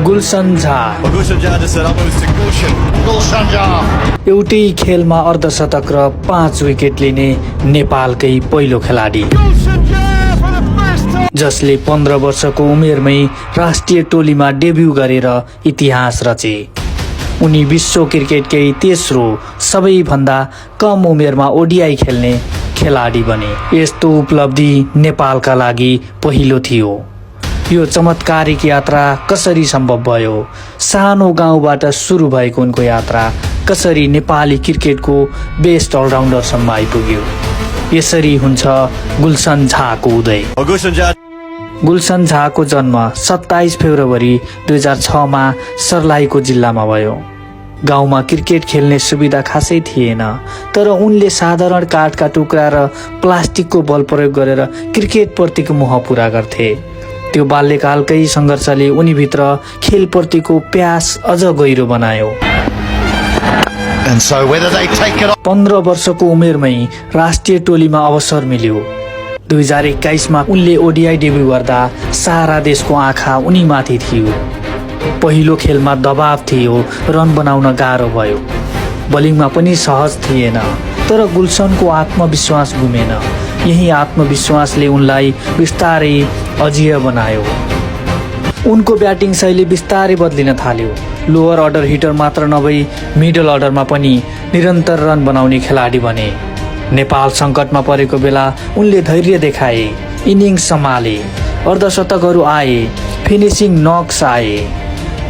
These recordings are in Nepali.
गुलसन झा एउटै खेलमा अर्धशतक र 5 विकेट लिने नेपालकै पहिलो खेलाडी जसले 15 वर्षको उमेरमै राष्ट्रिय टोलीमा डेब्यू गरेर इतिहास रचे। उनी विश्व क्रिकेटकै तेस्रो सबैभन्दा कम उमेरमा ओडिआई खेल्ने खेलाडी बने। यस्तो उपलब्धि नेपालका लागि पहिलो थियो। यो चमत्कारिक यात्रा कसरी सम्भव भयो? सानो गाउँबाट सुरु भएको उनको यात्रा कसरी नेपाली क्रिकेटको बेस्ट अलराउन्डरसम्म आइपुग्यो? यसरी हुन्छ गुलसन झाको उदय। गुलसन झाको जन्म 27 फेब्रुअरी 2006 मा सर्लाहीको जिल्लामा भयो। गाउँमा क्रिकेट खेल्ने सुविधा खासै थिएन, तर उनले साधारण काठका टुक्रा र प्लास्टिकको बल प्रयोग गरेर क्रिकेटप्रतिको मोह पूरा गर्थे। त्यो बाल्यकालकै सङ्घर्षले उनीभित्र खेलप्रतिको प्यास अझ गहिरो बनायो। 15 वर्षको उमेरमै राष्ट्रिय टोलीमा अवसर मिल्यो। 2021 मा उनले ओडिआई डेब्यू गर्दा सारा देशको आँखा उनीमाथि थियो। पहिलो खेलमा दबाव थियो, रन बनाउन गाह्रो भयो। बलिङमा पनि सहज थिएन, तर गुलसनको आत्मविश्वास गुमेन। यही आत्मविश्वासले उनलाई बिस्तारै अजेय बनायो। उनको ब्याटिङ शैली बिस्तारै बदलिन थाल्यो। लोअर अर्डर हिटर मात्र नभई मिडल अर्डरमा पनि निरन्तर रन बनाउने खेलाडी बने। नेपाल सङ्कटमा परेको बेला उनले धैर्य देखाए, इनिङ्स सम्हाले, अर्धशतकहरू आए, फिनिसिङ नक्स आए।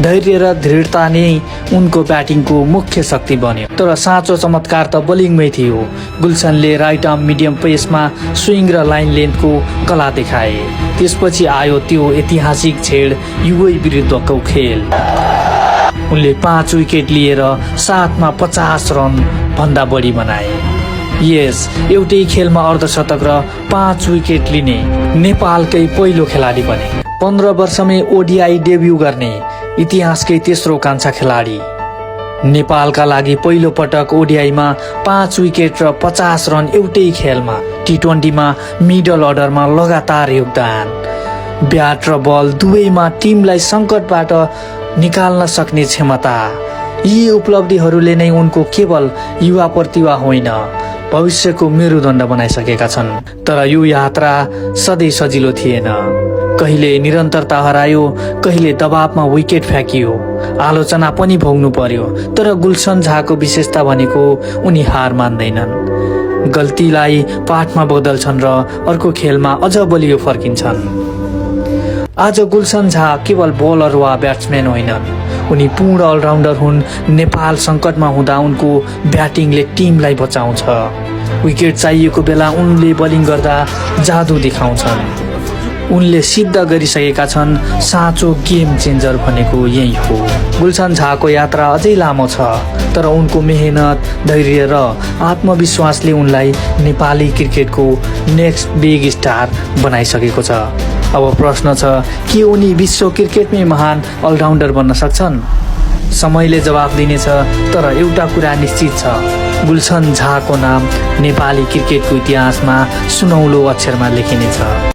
धैर्य र दृढता नै उनको ब्याटिङको मुख्य शक्ति बन्यो। तर साँचो चमत्कार त बलिङमै थियो। गुलसनले राइट आर्म मिडियम पेसमा स्विङ र लाइन लेन्थको कला देखाए। त्यसपछि आयो त्यो ऐतिहासिक छेड युए विरुद्धको खेल। उनले 5 विकेट लिएर 7 मा 50 रन भन्दा बढी बनाए। यस एउटै खेलमा अर्धशतक र 5 विकेट लिने नेपालकै पहिलो खेलाडी बने। 15 वर्षमै ओडिआई डेब्यू गर्ने इतिहासकै तेस्रो कान्छा खेलाडी। नेपालका लागि पहिलो पटक ओडिआईमा 5 विकेट र 50 रन एउटै खेलमा। टी20मा मिडल अर्डरमा लगातार योगदान। ब्याट र बल दुवैमा टिमलाई सङ्कटबाट निकाल्न सक्ने क्षमता। यी उपलब्धिहरूले नै उनको केवल युवा प्रतिभा होइन, भविष्यको मेरुदण्ड बनाइसकेका छन्। तर यो यात्रा सधैँ सजिलो थिएन। कहिले निरन्तरता हरायो, कहिले दबावमा विकेट फ्याँकियो, आलोचना पनि भोग्नु पर्यो। तर गुलसन झाको विशेषता भनेको उनी हार मान्दैनन्। गल्तीलाई पाठमा बदल्छन् र अर्को खेलमा अझ बलियो फर्किन्छन्। आज गुलसन झा केवल बलर वा ब्याट्सम्यान होइनन्, उनी पूर्ण अलराउन्डर हुन्। नेपाल सङ्कटमा हुँदा उनको ब्याटिङले टिमलाई बचाउँछ। विकेट चाहिएको बेला उनले बलिङ गर्दा जादु देखाउँछन्। उनले सिद्ध गरिसकेका छन् साँचो गेम चेन्जर भनेको यही हो। गुलसन झाको यात्रा अझै लामो छ, तर उनको मेहनत, धैर्य र आत्मविश्वासले उनलाई नेपाली क्रिकेटको नेक्स्ट बिग स्टार बनाइसकेको छ। अब प्रश्न छ, के उनी विश्व क्रिकेटमै महान अलराउन्डर बन्न सक्छन्? समयले जवाफ दिनेछ, तर एउटा कुरा निश्चित छ, गुलसन झाको नाम नेपाली क्रिकेटको इतिहासमा सुनौलो अक्षरमा लेखिनेछ।